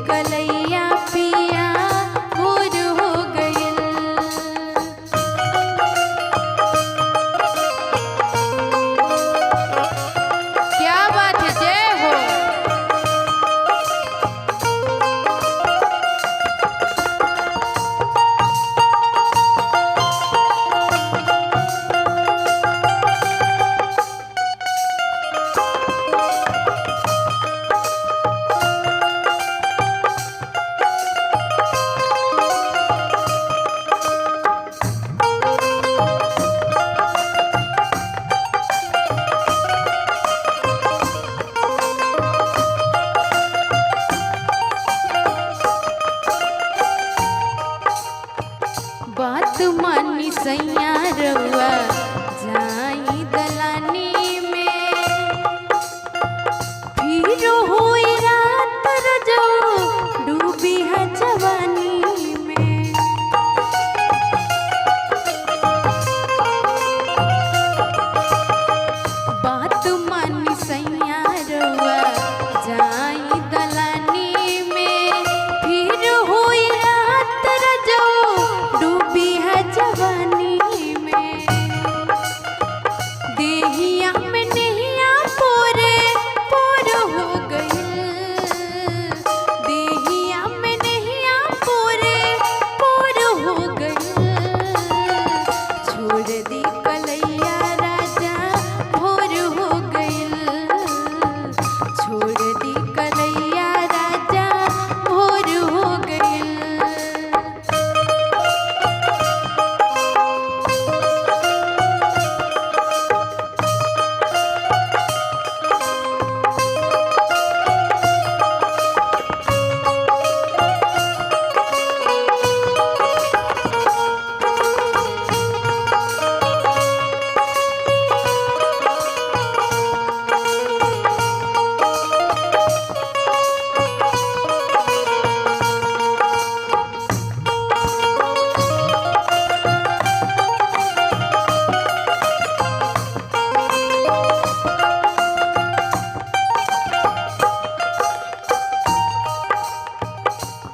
कलैया पिया भोर हो गइल। क्या बात है, जय हो। बात मानी सैया रउआ जाई दलानी में, फिर होई रात रजो डूबी है जवानी में। बात मानी सैया रउआ जाई दलानी में, फिर होई रात रजो डूबी है जवानी में। देहिया में नहिया पोरे पोर हो गइल। देहिया में नहिया पोरे पोर हो गइल। छोड़ दी कलैया राजा भोर हो गइल। छोड़ दी कलैया राजा भोर हो गइल।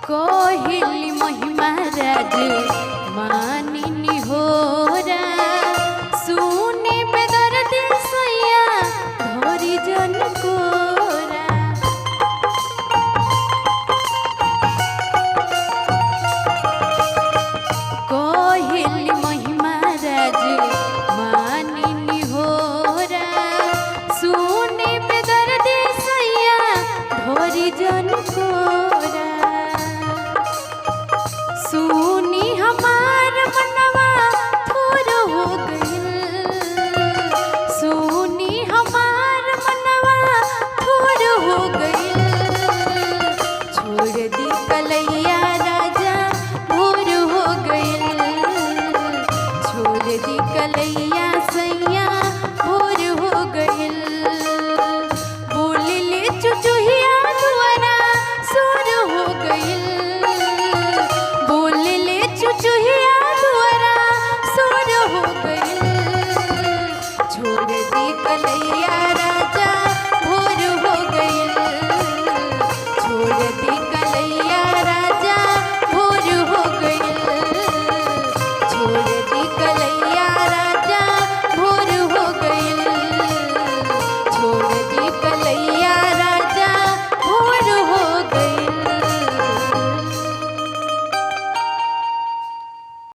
कोहिली महिमा राज मानिनी होरा, सुने पे दर्द सैया धोरी जन कोरा। कोहिली महिमा राज मानिनी होरा, सुने पे दर्द सैया धोरी जन कोरा।